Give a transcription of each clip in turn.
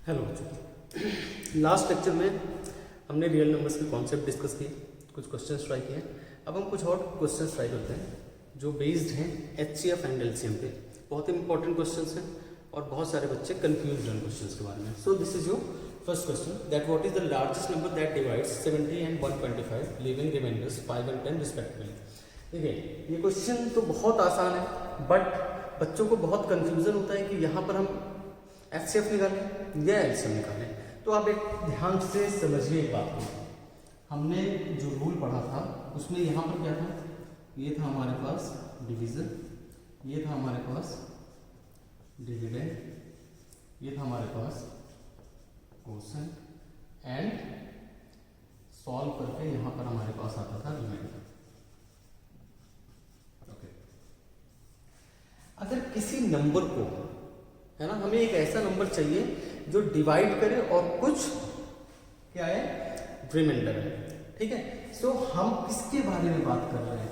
Hello बच्चों, last lecture में हमने रियल नंबर्स के कॉन्सेप्ट डिस्कस किए, कुछ क्वेश्चंस ट्राई किए। अब हम कुछ और क्वेश्चंस ट्राई करते हैं जो बेस्ड हैं एचसीएफ एंड एलसीएम पे। बहुत इंपॉर्टेंट क्वेश्चंस हैं और बहुत सारे बच्चे कंफ्यूज हैं क्वेश्चंस के बारे में। So this is your first question, that what is the largest number that divides 70 and 125 leaving remainders 5 and 10 respectively. देखिए, ये क्वेश्चन तो बहुत आसान है, बट बच्चों को बहुत कंफ्यूजन होता है कि यहाँ पर हम एचसीएफ निकालें या एलसीएम निकालें। तो आप एक ध्यान से समझिए एक बात को। हमने जो रूल पढ़ा था उसमें यहाँ पर क्या था, ये था हमारे पास डिवीजन, ये था हमारे पास डिविडेंड, ये था हमारे पास क्वोशंट एंड सॉल्व करके यहाँ पर हमारे पास आता था रिमाइंडर। ओके, अगर किसी नंबर को, है ना, हमें एक ऐसा नंबर चाहिए जो डिवाइड करे और कुछ क्या है, रिमाइंडर है, ठीक है। सो हम किसके बारे में बात कर रहे हैं,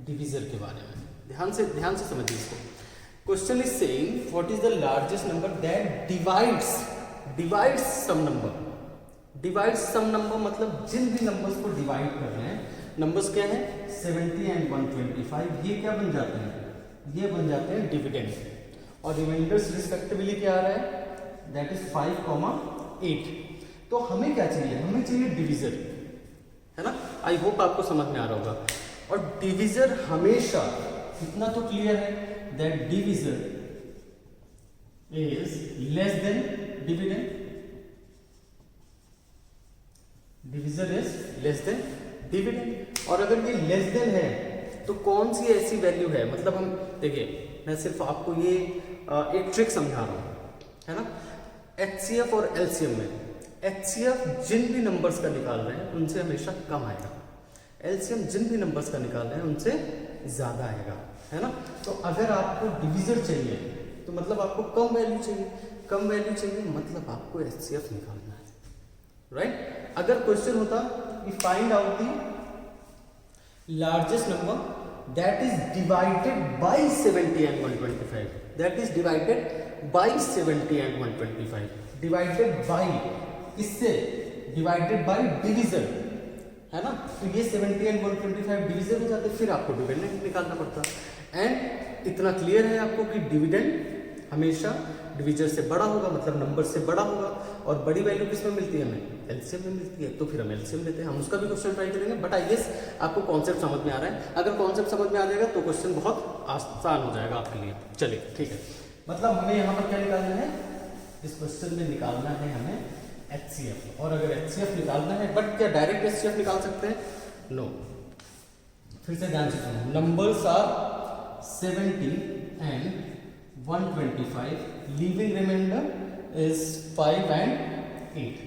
डिविजर के बारे में। ध्यान से समझिए इसको। Question is saying what is the largest number that divides some number. Divides some number मतलब जिन भी नंबर्स को डिवाइड कर रहे हैं, नंबर्स क्या है 70 एंड 125, ये क्या बन जाते हैं, ये बन जाते हैं डिविडेंड। और रिमाइंडर्स रिस्पेक्टिवली क्या आ रहा है, दैट इज 5, 8। तो हमें क्या चाहिए, हमें चाहिए डिविजर, है ना। आई होप आपको समझ में आ रहा होगा। और डिविजर हमेशा इतना तो क्लियर है that divisor is less than dividend. Divisor is less than dividend. और अगर ये लेस देन है तो कौन सी ऐसी वैल्यू है, मतलब हम देखिए, मैं सिर्फ आपको ये एक ट्रिक समझा रहा हूं, है ना। एचसीएफ और एलसीएम में एचसीएफ जिन भी नंबर्स का निकाल रहे हैं उनसे हमेशा कम आएगा, एलसीएम जिन भी नंबर्स का निकाल रहे हैं उनसे ज्यादा आएगा, है ना। तो अगर आपको डिविजर चाहिए तो मतलब आपको कम वैल्यू चाहिए, मतलब आपको एचसीएफ निकालना है, राइट। अगर क्वेश्चन होता कि find out the largest number that is divided by 70 and 125, that is divided by 70 and 125, divided by किससे, divided by divisor, है ना। तो ये 70 and 125 डिविजन हो जाते, फिर आपको डिविडेंड निकालना पड़ता। एंड इतना क्लियर है आपको कि डिविडेंड हमेशा डिविजर से बड़ा होगा, मतलब नंबर से बड़ा होगा। और बड़ी वैल्यू किस में मिलती है, हमें एलसीएम में मिलती है, तो फिर हम एलसीएम लेते हैं। हम उसका भी क्वेश्चन ट्राई करेंगे, बट आई गेस आपको कॉन्सेप्ट समझ में आ रहा है। अगर कॉन्सेप्ट समझ में आ जाएगा तो क्वेश्चन बहुत आसान हो जाएगा आपके लिए। चलिए ठीक है, मतलब हमें यहाँ पर क्या निकालना है, इस क्वेश्चन में निकालना है हमें एचसीएफ। और अगर एचसीएफ निकालना है, बट क्या डायरेक्ट एचसीएफ निकाल सकते हैं, नो। फिर से ध्यान से सुनो, numbers are 70 and 125, leaving remainder is 5 and 8।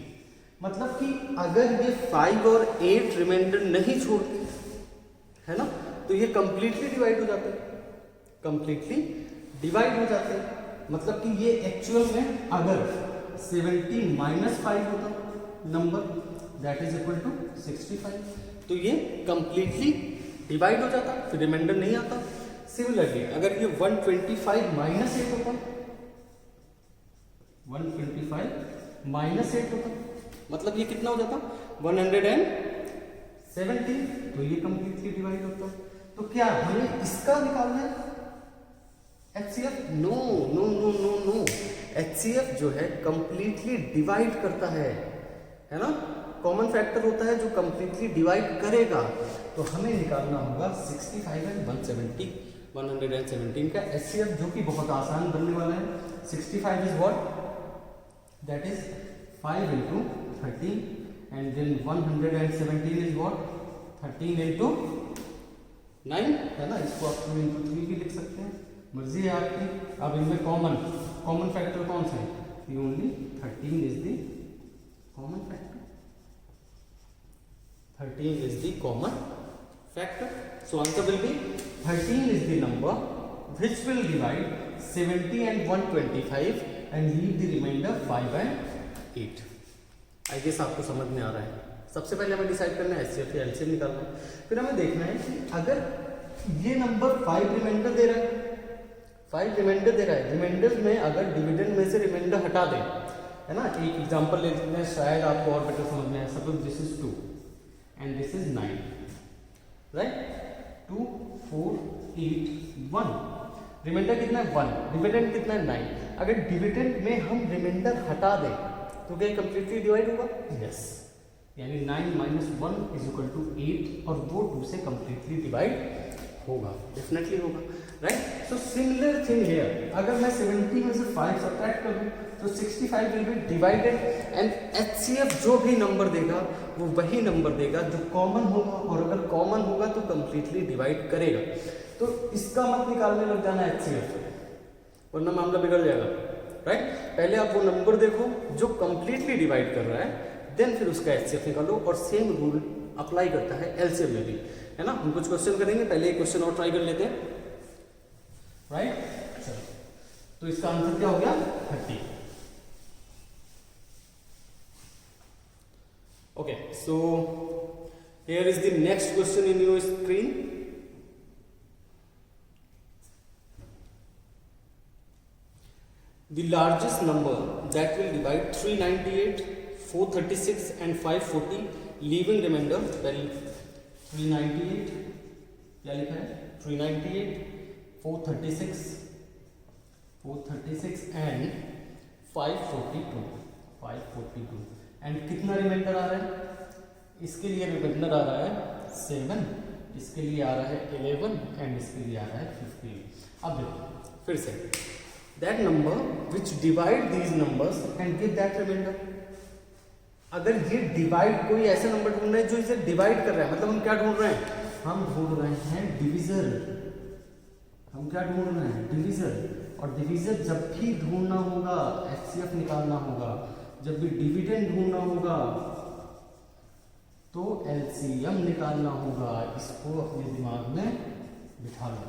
मतलब कि अगर ये 5 और 8 रिमाइंडर नहीं छोड़ते, है ना, तो ये कंप्लीटली डिवाइड हो जाते हैं, कंप्लीटली डिवाइड हो जाते हैं। मतलब कि ये एक्चुअल में अगर 70 - 5 होता number, that is equal to 65, तो ये कंप्लीटली डिवाइड हो जाता, फिर रिमाइंडर नहीं आता। सिमिलरली अगर ये 125 - 8 होता, 125 - 8 होता, मतलब ये कितना हो जाता 170, तो ये कंप्लीटली डिवाइड होता। तो क्या हमें इसका निकालना है HCF? No no no no no, HCF जो है कंप्लीटली डिवाइड करता है ना। कॉमन फैक्टर होता है जो कंप्लीटली डिवाइड करेगा। तो हमें निकालना होगा 65 एंड 117 का एचसीएफ, जो कि बहुत आसान बनने वाला है। 65 is what, that is 5 into 13 and then 117 is what, 13 into 9, है ना। इसको आप 2 into 3 भी लिख सकते हैं, मर्जी है आपकी। अब इनमें कॉमन फैक्टर कौन सा है, only 13 is the common factor, 13 is the common factor. So answer will be 13 is the number which will divide 70 and 125 and leave the remainder 5 and 8। I guess आपको समझ में आ रहा है। सबसे पहले हमें डिसाइड करना है एचसीएफ या एलसीएम निकालना है। फिर हमें देखना है कि अगर ये नंबर 5 रिमाइंडर दे रहा है, रिमाइंडर में अगर डिविडेंड में से रिमाइंडर हटा दें है ना, एक एग्जांपल ले लेते हैं, शायद आपको और बेटर समझ में आए। Suppose this is 2 and this is 9, right. 2 4 8 1, remainder कितना है 1, डिविडेंड कितना है 9। अगर डिविडेंड में हम रिमाइंडर हटा दें तो क्या कंप्लीटली डिवाइड होगा? यस, यानी 9 माइनस 1 इज इक्वल टू 8, और वो 2 से कंप्लीटली डिवाइड होगा, डेफिनेटली होगा, right. So similar thing here, अगर मैं 70 में से 5 सब्ट्रैक्ट कर दूं तो 65 will be divided, and HCF जो भी नंबर देगा वो वही नंबर देगा जो कॉमन होगा, और अगर कॉमन होगा तो कंप्लीटली डिवाइड करेगा। तो इसका मत निकालने लग जाना HCF, वरना मामला बिगड़ जाएगा, राइट। पहले आप वो नंबर देखो जो कंप्लीटली डिवाइड कर रहा है, देन फिर उसका HCF निकालो, और सेम रूल अप्लाई करता है LCM में भी, है ना। हम कुछ क्वेश्चन करेंगे, पहले एक क्वेश्चन और ट्राई कर लेते हैं, राइट। चलो, तो इसका आंसर क्या हो गया? 30। Okay, so here is the next question in your screen. The largest number that will divide 398, 436 and 540, leaving remainder, well 398 क्या लिखा है? 398, 436 and 542 एंड कितना रिमाइंडर आ रहा है? इसके लिए रिमाइंडर आ रहा है 7, इसके लिए आ रहा है 11 एंड इसके लिए आ रहा है 15। अब देखो फिर से, that number which divide these numbers and give that remainder। अगर ये डिवाइड, कोई ऐसा नंबर ढूंढ रहे हैं जो इसे डिवाइड कर रहा है, मतलब हम क्या ढूंढ रहे हैं? हम ढूंढ रहे हैं डिविजर। हम क्या ढूंढ रहे हैं? डिविजर। और डिविजर जब भी ढूंढना होगा HCF निकालना होगा, जब भी डिविडेंड ढूंढना होगा तो LCM निकालना होगा। इसको अपने दिमाग में बिठा लो,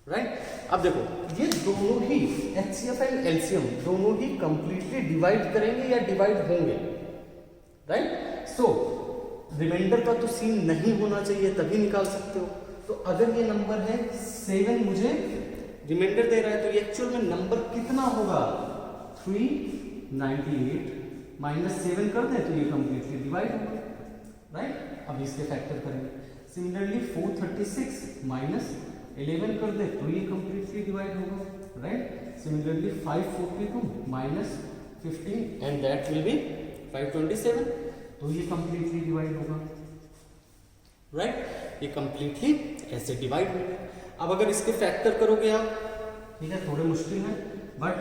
राइट। अब देखो ये दोनों ही HCF एंड LCM दोनों ही कंप्लीटली डिवाइड करेंगे या डिवाइड होंगे, राइट। सो रिमाइंडर का तो सीन नहीं होना चाहिए, तभी निकाल सकते हो। तो अगर ये नंबर है 7 मुझे रिमाइंडर दे रहा है, तो ये एक्चुअल में नंबर कितना होगा? 398 माइनस 7 कर दें तो ये कंप्लीटली डिवाइड होगा, राइट। अब इसके फैक्टर करेंगे। सिमिलरली 436 माइनस 11 कर दे तो ये कंप्लीटली डिवाइड होगा, right. Similarly 542 minus 15 and that will be 527, तो ये कंप्लीटली डिवाइड होगा, राइट। ये कंप्लीटली ऐसे डिवाइड होगा। अब अगर इसके फैक्टर करोगे आप, ठीक है, थोड़े मुश्किल है बट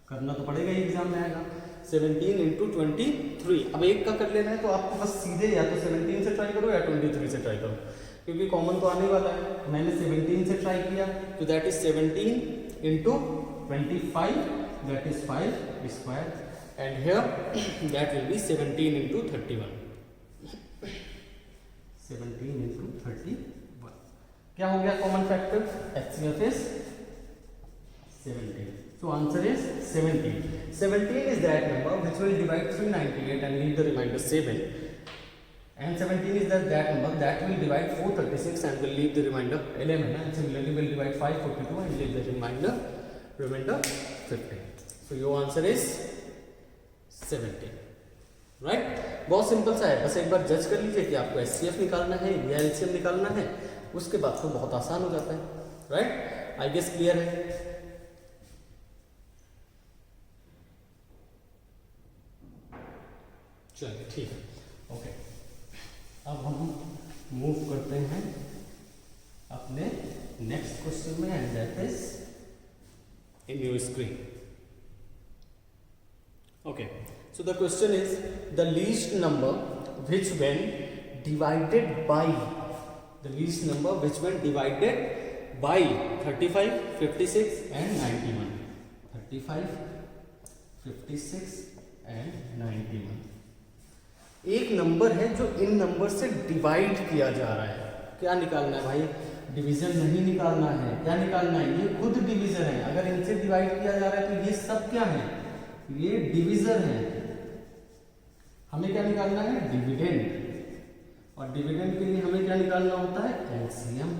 करना तो पड़ेगा, ये एग्जाम में आएगा। 17 इंटू 23, अब एक का कर लेना है तो आपको बस सीधे या तो 17 से ट्राई करो या 23 से ट्राई करो, क्योंकि कॉमन तो आने वाला है। मैंने 17 से ट्राई किया तो that is 17 into 25, that is 5 square, and here that will be 17 into 31, 17 into 31। क्या हो गया common factor? HCF is 17, so answer is 17. 17 is that number which will divide 398 and leave the remainder 7. And 17 is that number that will divide 436 and will leave the remainder 11, and similarly will divide 542 and leave the remainder 15. So your answer is 17, right? बहुत simple सा है, बस एक बार जज कर लीजिए कि आपको HCF निकालना है या LCM निकालना है, उसके बाद तो बहुत आसान हो जाता है, राइट। आई गेस क्लियर है। चलिए ठीक है, ओके। अब हम मूव करते हैं अपने नेक्स्ट क्वेश्चन में, and that is in your screen. Okay, so the question is the least number which when divided by, the least number which when divided by 35, 56 and 91, 35, 56 and 91। एक number है जो इन number से divide किया जा रहा है। क्या निकालना है भाई? डिवीजन नहीं निकालना है, क्या निकालना है? ये खुद डिवीजन है। अगर इनसे डिवाइड किया जा रहा है तो ये सब क्या है? ये डिवीजन है। हमें क्या निकालना है? डिविडेंड। और डिविडेंड के लिए हमें क्या निकालना होता है? एलसीएम।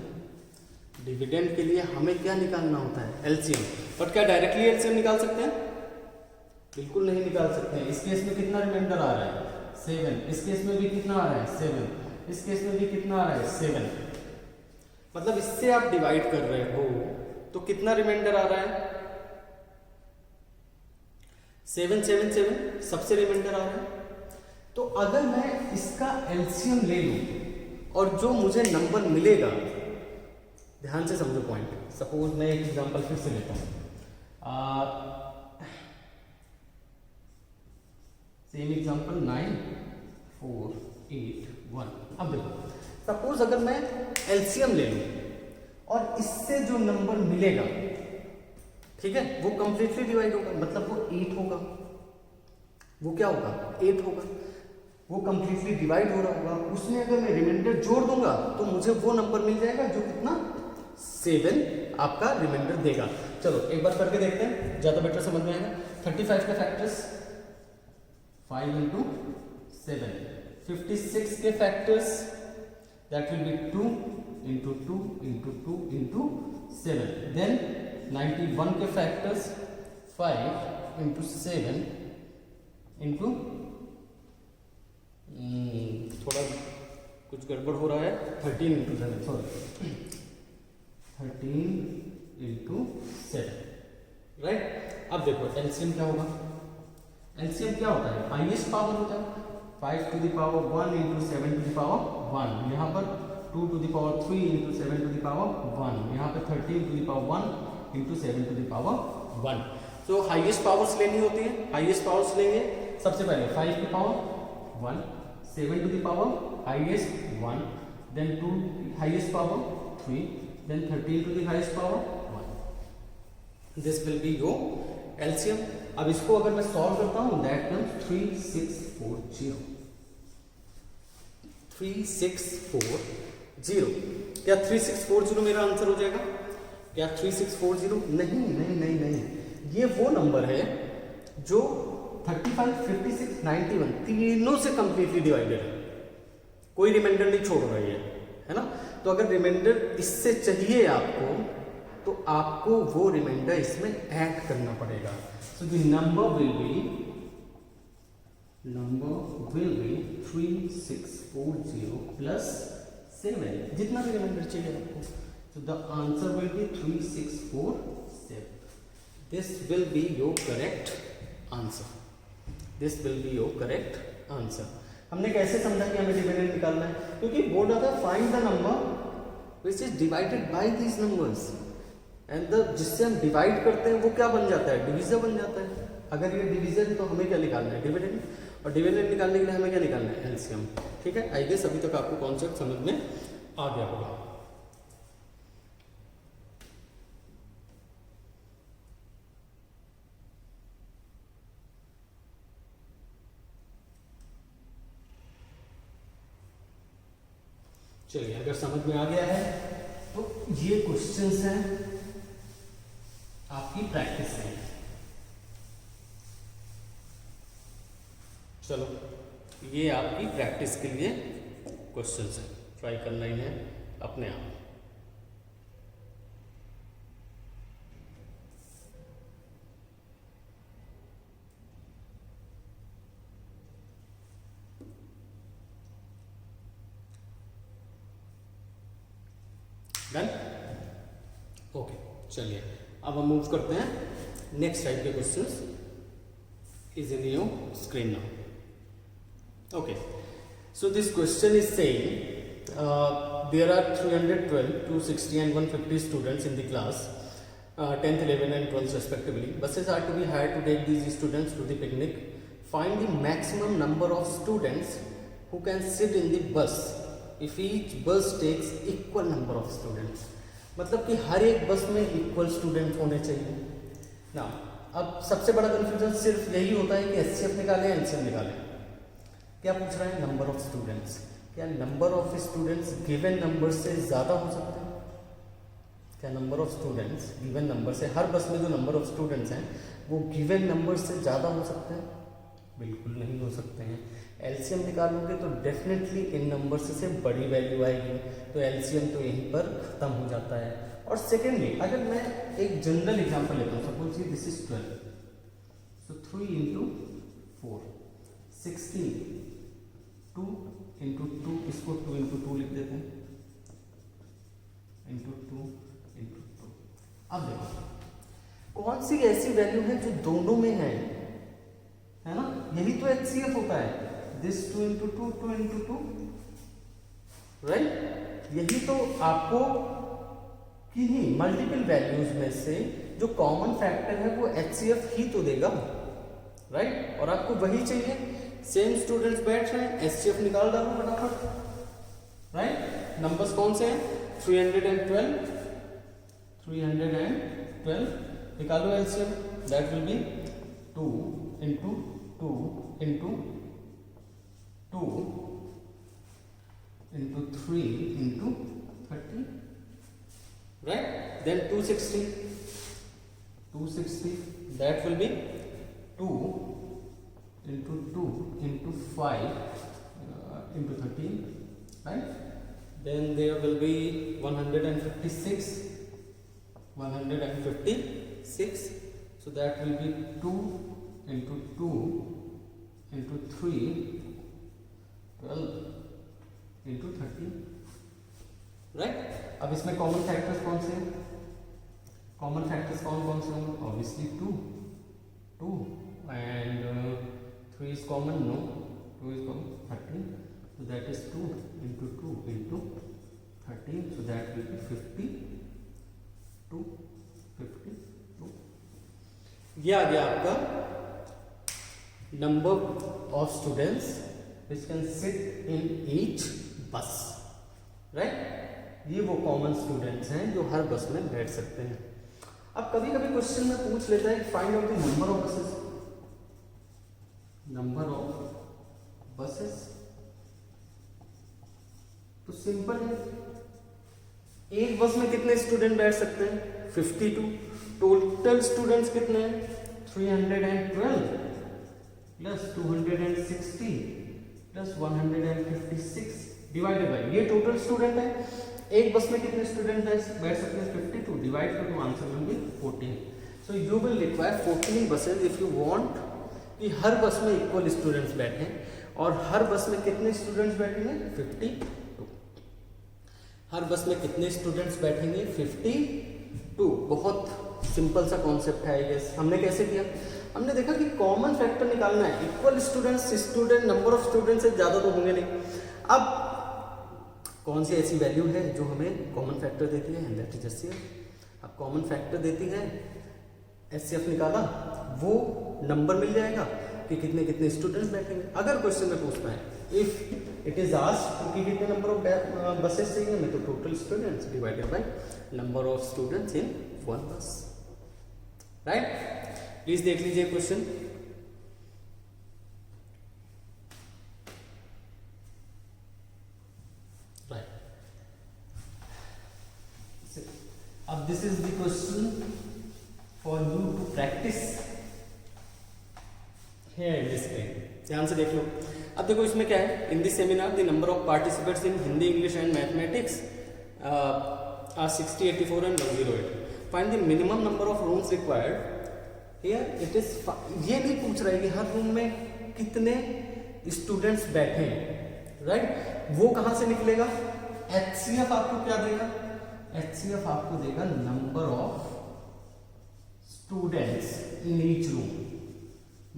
डिविडेंड के लिए हमें क्या निकालना होता है? एलसीएम। बट क्या डायरेक्टली एलसीएम निकाल सकते हैं? बिल्कुल नहीं निकाल सकते हैं। इस केस में कितना रिमाइंडर आ रहा है? 7। इस केस में भी कितना आ रहा है? 7। इस केस में भी कितना आ रहा है? 7। मतलब इससे आप डिवाइड कर रहे हो तो कितना रिमाइंडर आ रहा है? 7 7 7 सबसे रिमाइंडर आ रहा है। तो अगर मैं इसका एलसीएम ले लूं और जो मुझे नंबर मिलेगा, ध्यान से समझो पॉइंट। सपोज मैं एक एग्जांपल फिर से लेता हूं, सेम एग्जांपल 9 4 8 1। अब देखो, सपोज अगर मैं एलसीएम ले लूं और इससे जो नंबर मिलेगा, ठीक है, वो कंप्लीटली डिवाइड होगा, मतलब वो 8 होगा। वो क्या होगा? 8 होगा। वो कंप्लीटली डिवाइड हो रहा होगा। उसमें अगर मैं रिमाइंडर जोड़ दूंगा तो मुझे वो नंबर मिल जाएगा जो कितना? 7 आपका रिमाइंडर देगा। चलो एक बार करके देखते हैं, ज्यादा बेटर समझ में आएगा। 35 के फैक्टर्स 5 into 7। 56 के factors that will be 2 into 2 into 2 into 7। then 91 के फैक्टर्स 5 into 7 into थोड़ा कुछ गड़बड़ हो रहा है, 13 into 7, सॉरी 13 into 7, राइट। अब देखो एलसीएम क्या होगा? एलसीएम क्या होता है? हाईएस्ट पावर होता है। 5 to the power 1 into 7 to the power 1, यहाँ पर 2 to the power 3 into 7 to the power 1, यहाँ पे 13 to the power 1 into 7 to the power 1। तो हाईएस्ट पावर्स लेनी होती है। हाईएस्ट पावर्स लेंगे सबसे पहले 5 की power 1, 7 to the power highest 1, then 2 highest power 3, then 13 to the highest power 1। This will be your LCM। अब इसको अगर मैं सॉल्व करता हूं, दैट कम्स 3640। 3640। क्या 3640 मेरा आंसर हो जाएगा? क्या 3640? नहीं नहीं नहीं नहीं, ये वो नंबर है जो 35, 56, 91 तीनों से कंप्लीटली डिवाइडेड है। कोई रिमाइंडर नहीं छोड़ रही है ना। तो अगर रिमाइंडर इससे चाहिए आपको, तो आपको वो रिमाइंडर इसमें ऐड करना पड़ेगा। So the number will be 3640 plus 7, जितना भी रिमाइंडर चाहिए आपको। सो the answer will be 3647। This will be your correct answer. This will be your correct answer. हमने कैसे समझा कि हमें डिविडेंड निकालना है? क्योंकि बोर्ड आता है find the number which is divided by these numbers, and the जिससे हम डिवाइड करते हैं वो क्या बन जाता है? डिवीजर बन जाता है। अगर ये डिवीजर है तो हमें क्या निकालना है? डिविडेंड। और डिविडेंड निकालने के लिए हमें क्या निकालना है? एलसीएम। ठीक है, आई गेस अभी तक आपको कॉन्सेप्ट समझ में आ गया होगा। चलिए, अगर समझ में आ गया है तो ये क्वेश्चंस हैं आपकी प्रैक्टिस में। चलो, ये आपकी प्रैक्टिस के लिए क्वेश्चंस हैं, ट्राई करना ही है अपने आप। डन? ओके, चलिए अब हम मूव करते हैं नेक्स्ट टाइप के questions. Is in your screen now. Okay, so this question is saying there are 312, 260 and 150 students in the class, 10th, 11th and 12th respectively. Buses are to be hired to take these students to the picnic. Find the maximum number of students who can sit in the bus if each bus takes equal number of students। मतलब कि हर एक बस में equal student होने चाहिए ना। अब सबसे बड़ा कंफ्यूजन सिर्फ यही होता है कि एचसीएफ निकालें एलसीएम निकालें। क्या पूछ रहा है? Number of students. क्या number of students given number से ज़्यादा हो सकते हैं? क्या number of students given number से, हर बस में जो नंबर ऑफ स्टूडेंट्स हैं वो गिवन नंबर से ज़्यादा हो सकते हैं? बिल्कुल नहीं हो सकते हैं। एलसीएम निकालोगे तो डेफिनेटली इन नंबर्स से बड़ी वैल्यू आएगी, तो एलसीएम तो यहीं पर ख़त्म हो जाता है। और सेकेंडली, अगर मैं एक जनरल एग्जांपल लेता हूँ, suppose this is 12, So 3 into 4, 16, 2 into 2, इसको 2 into 2 लिख देते हैं, into 2 into 2। अब देखो कौन सी ऐसी वैल्यू है जो दोनों में है ना, यही तो HCF होता है, this 2 into 2, 2 into 2, राइट। यही तो आपको किन्हीं मल्टीपल वैल्यूज में से जो कॉमन फैक्टर है वो HCF ही तो देगा, राइट। और आपको वही चाहिए। सेम स्टूडेंट्स बैठ रहे हैं, HCF निकाल डालो फटाफट, राइट। नंबर्स कौन से हैं? 312 निकालो HCF, that will be 2 into 2 into 2 into 3 into 30, right? Then 260, that will be 2 into 2 into 5 into 13, right? Then there will be 156, so that will be 2 into 2 into 3, 12 into 13, right? अब इसमें common factors कौन से हैं? Common factors कौन से होंगे? Obviously 2 and 3 is common, no, 2 is common, 13, so that is 2 into 2 into 13, so that will be 52। ये आ गया आपका number of students which can sit in each बस, राइट। ये वो कॉमन स्टूडेंट्स हैं जो हर बस में बैठ सकते हैं। अब कभी कभी क्वेश्चन में पूछ लेता है find out the number of buses, तो सिंपल है, एक बस में कितने स्टूडेंट बैठ सकते हैं? 52। टोटल स्टूडेंट्स कितने हैं? 312 प्लस 260 प्लस 156 डिवाइडेड बाय, ये टोटल स्टूडेंट है। एक बस में कितने स्टूडेंट बैठ सकते हैं? 52, डिवाइड कर दो, answer will be 14। So you will require 14 buses if you want कि हर बस में इक्वल स्टूडेंट्स बैठें। और हर बस में कितने स्टूडेंट्स बैठेंगे? 52। हर बस में कितने स्टूडेंट्स बैठेंगे? 52। बहुत सिंपल सा कॉन्सेप्ट है ये। हमने कैसे किया? हमने देखा कि कॉमन फैक्टर निकालना है, equal student number of student से ज़्यादा तो होंगे नहीं। अब कौन सी ऐसी वैल्यू है जो हमें कॉमन फैक्टर देती है? That is HCF। अब कॉमन फैक्टर देती है, HCF निकाला, वो नंबर मिल जाएगा कि कितने कितने स्टूडेंट्स बैठेंगे। अगर क्वेश्चन में पूछता है इफ इट इज आस्क्ड कि कितने नंबर ऑफ बसेस चाहिए, मैं तो total students divided by number of students in one bus, right. Please देख लीजिए क्वेश्चन। राइट, अब this is the question for you to practice in this पे। ध्यान से देख लो। अब देखो इसमें क्या है, in this seminar the number of participants in Hindi, English and mathematics are 60, 84 एंड 108। Find the minimum number of rooms required. Here it is, ये नहीं पूछ रहा है कि हर रूम में कितने स्टूडेंट्स बैठे हैं, राइट। वो कहां से निकलेगा? HCF आपको क्या देगा? HCF आपको देगा number of students in each room,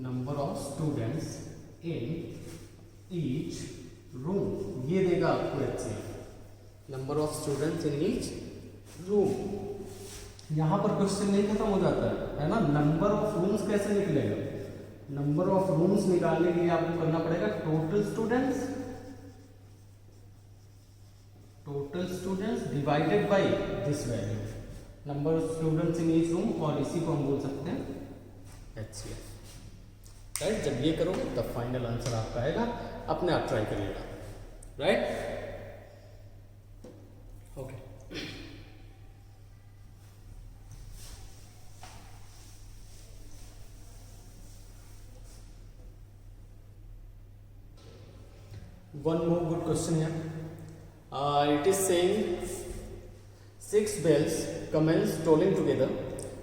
number of students in each room, ये देगा आपको HCF, number of students in each room. यहां पर क्वेश्चन नहीं खत्म हो जाता है ना। नंबर ऑफ रूम्स कैसे निकलेगा? नंबर ऑफ रूम्स निकालने के लिए आपको करना पड़ेगा total students divided by this value, number of students in each room, और इसी को हम बोल सकते हैं HCF, राइट। जब ये करोगे तब फाइनल आंसर आपका आएगा, अपने आप ट्राई करिएगा, right. Okay, one more good question here. It is saying 6 bells commence tolling together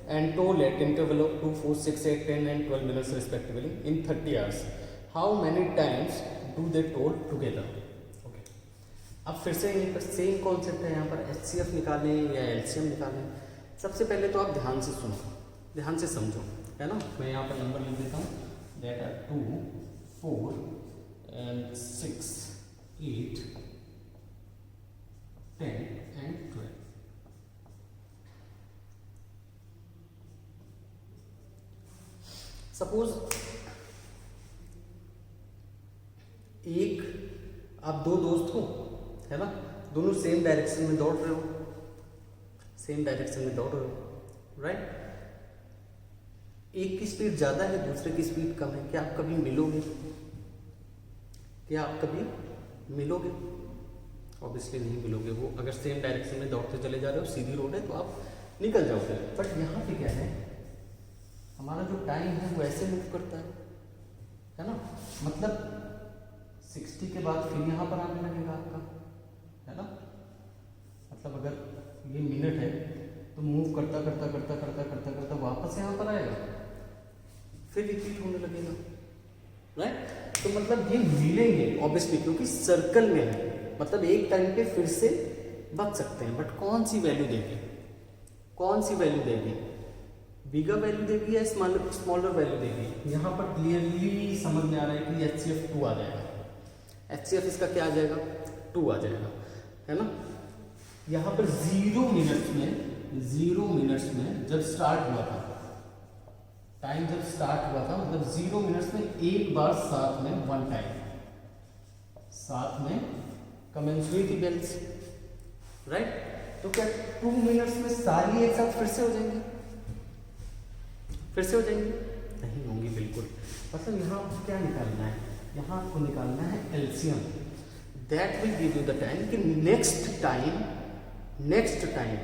and toll at interval of 2, 4, 6, 8, 10 and 12 minutes respectively in 30 hours. How many times do they toll together? Okay. अब फिर से यहीं पर same concept है, यहाँ पर HCF निकालें या LCM निकालें। सबसे पहले तो आप ध्यान से सुनो, ध्यान से समझो, है ना। मैं यहाँ पर नंबर लिख देता हूँ, that are 2, 4 and 6, 8, 10 and 12. Suppose एक आप दो दोस्त हो, है ना, दोनों सेम डायरेक्शन में दौड़ रहे हो, सेम डायरेक्शन में दौड़ रहे हो, राइट। एक की स्पीड ज़्यादा है, दूसरे की स्पीड कम है, क्या आप कभी मिलोगे? क्या आप कभी मिलोगे? ऑब्वियसली नहीं मिलोगे। वो अगर सेम डायरेक्शन में दौड़ते चले जा रहे हो, सीधी रोड है, तो आप निकल जाओगे। बट यहाँ पे क्या है, हमारा जो टाइम है वो ऐसे मूव करता है ना। मतलब 60 के बाद फिर यहाँ पर आने लगेगा आपका, है ना। मतलब अगर ये मिनट है तो मूव करता करता करता करता करता करता वापस यहाँ पर आएगा, फिर रिपीट होने लगेगा, राइट। तो मतलब ये मिलेंगे ऑब्वियसली, क्योंकि सर्कल में है, मतलब एक टाइम पे फिर से बच सकते हैं। बट कौन सी वैल्यू देगी, कौन सी वैल्यू देगी? बिगर वैल्यू देगी या स्मॉलर वैल्यू देगी? यहाँ पर क्लियरली समझ में आ रहा है कि HCF 2 आ जाएगा। HCF इसका क्या आ जाएगा? 2 आ जाएगा, है ना। यहाँ पर 0 मिनट्स में जब स्टार्ट हुआ था, टाइम जब स्टार्ट हुआ था, मतलब 0 मिनट्स में एक बार साथ में वन टाइम साथ में कमेंस हुई थी बेल्स, राइट। तो क्या 2 मिनट्स में सारी एक साथ फिर से हो जाएंगी? फिर से हो जाएंगी? नहीं होंगी बिल्कुल। मतलब यहाँ आपको क्या निकालना है? यहाँ आपको निकालना है LCM। That will give you the time कि नेक्स्ट टाइम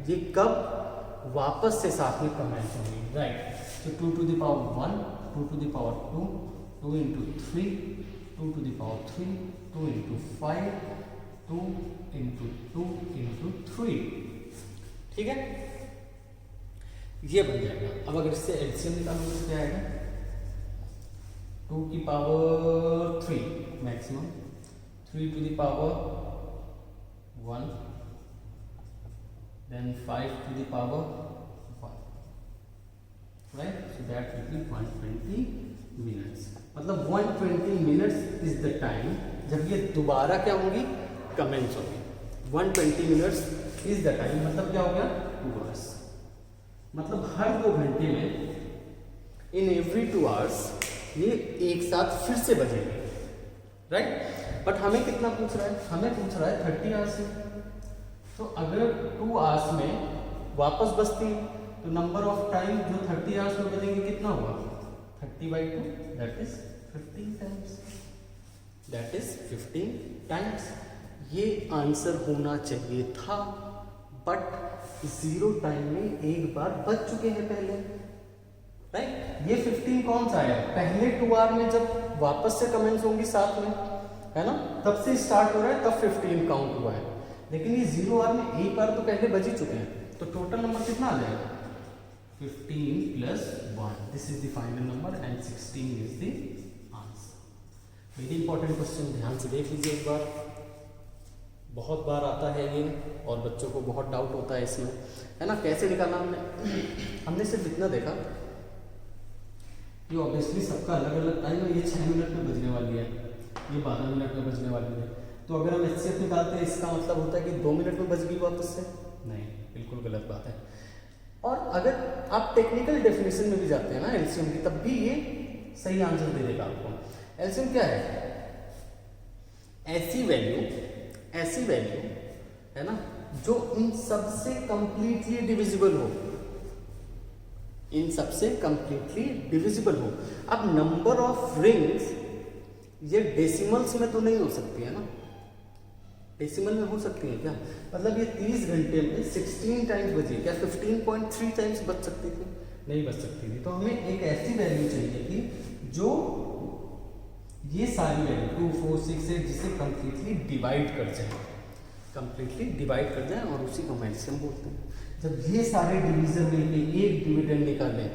ये कब वापस से साथ में कमेंस होंगी, राइट। तो 2 to the power 1, 2 to the power 2, 2 into 3, 2 to the power 3, 2 into 5, 2 into 2 into 3, ठीक है, ये बन जाएगा। अब अगर इससे LCM निकालोगे तो क्या आएगा? 2 की power 3 maximum, 3 to the power 1, then 5 to the power 1, right? So that will be 120 minutes। मतलब 120 minutes is the time जब ये दोबारा क्या होगी? कमेंस होगी। 120 minutes is the time, मतलब क्या हो गया? 2 hours। मतलब हर 2 घंटे में, इन एवरी 2 hours ये एक साथ फिर से बजेंगे, राइट। बट हमें कितना पूछ रहा है? हमें पूछ रहा है 30 hours में। तो अगर 2 hours में वापस बजती तो नंबर ऑफ टाइम जो 30 hours में बजेंगे कितना हुआ? 30/2, that is 15 times, that is 15 times. ये आंसर होना चाहिए था, बट 0 टाइम में एक बार बच चुके हैं पहले, राइट। ये 15 कौन सा आया? पहले 2 hour में जब वापस से कमेंट्स होंगी साथ में, है ना, तब से स्टार्ट हो रहा है, तब 15 काउंट हुआ है। लेकिन ये 0 hour में एक बार तो पहले बज ही चुके हैं, तो टोटल नंबर कितना आ जाएगा? 15 plus 1, this is the final number and 16 is the answer. Very important question, ध्यान से देख लीजिए एक बार। बहुत बार आता है ये और बच्चों को बहुत डाउट होता है इसमें, है ना। कैसे निकालना हमने सिर्फ इतना देखा, ये ऑब्वियसली सबका अलग अलग टाइम है। ये 6 मिनट में बजने वाली है, ये 12 मिनट में बजने वाली है। तो अगर हम HCF निकालते हैं, इसका मतलब होता है कि 2 मिनट में बज गई वापस से? नहीं, बिल्कुल गलत बात है। और अगर आप टेक्निकल डेफिनेशन में भी जाते हैं ना LCM की, तब भी ये सही आंसर दे देगा आपको। LCM क्या है? ऐसी वैल्यू है ना जो इन सबसे कंप्लीटली डिविजिबल हो, इन सबसे कंप्लीटली डिविजिबल हो। अब नंबर ऑफ रिंग्स ये डेसिमल्स में तो नहीं हो सकती है ना, डेसिमल में हो सकती है क्या? मतलब ये 30 घंटे में 16 टाइम्स बजी, क्या 15.3 टाइम्स बच सकती थी? नहीं बच सकती थी। तो हमें एक ऐसी वैल्यू चाहिए थी जो ये सारी वैल्यू 2, 4, 6, 8 जिसे कंप्लीटली डिवाइड कर जाए। कंप्लीटली डिवाइड कर दें और उसी को हम एलसीएम बोलते हैं। जब ये सारे डिवीजन मिलके एक डिविडेंड निकालें,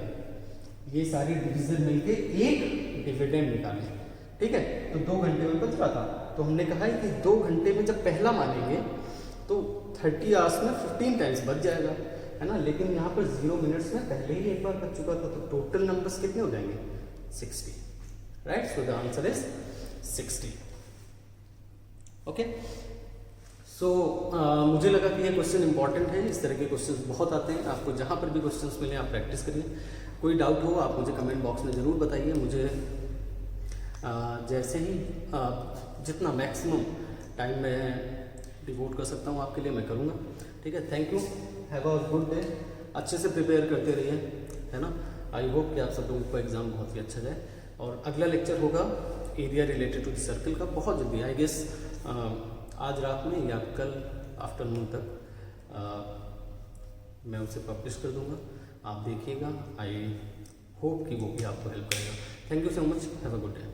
ये सारी डिवीजन मिलके एक डिविडेंड निकालें, ठीक है, तो 2 घंटे में बच रहा था। तो हमने कहा है कि 2 घंटे में जब पहला मानेंगे तो 30 आवर्स में 15 टाइम्स बच जाएगा, है ना। लेकिन यहाँ पर 0 मिनट्स में पहले ही एक बार बच चुका था, तो टोटल नंबर्स कितने हो जाएंगे? 60, right. So the answer is 60। Okay, so मुझे लगा कि ये क्वेश्चन इंपॉर्टेंट है। इस तरह के क्वेश्चंस बहुत आते हैं, आपको जहाँ पर भी क्वेश्चंस मिले आप प्रैक्टिस करिए। कोई डाउट हो आप मुझे कमेंट बॉक्स में ज़रूर बताइए। मुझे जैसे ही जितना मैक्सिमम टाइम मैं डिवोट कर सकता हूँ आपके लिए मैं करूँगा, ठीक है। Thank you, have a good day. अच्छे से प्रिपेयर करते रहिए, है ना। आई होप कि आप सब लोगों का एग्ज़ाम बहुत ही अच्छा जाए। और अगला लेक्चर होगा area related to the circle का, बहुत जल्दी, आई गेस आज रात में या कल आफ्टरनून तक मैं उसे पब्लिश कर दूंगा, आप देखिएगा। आई होप कि वो भी आपको हेल्प करेगा। Thank you so much, have a good day.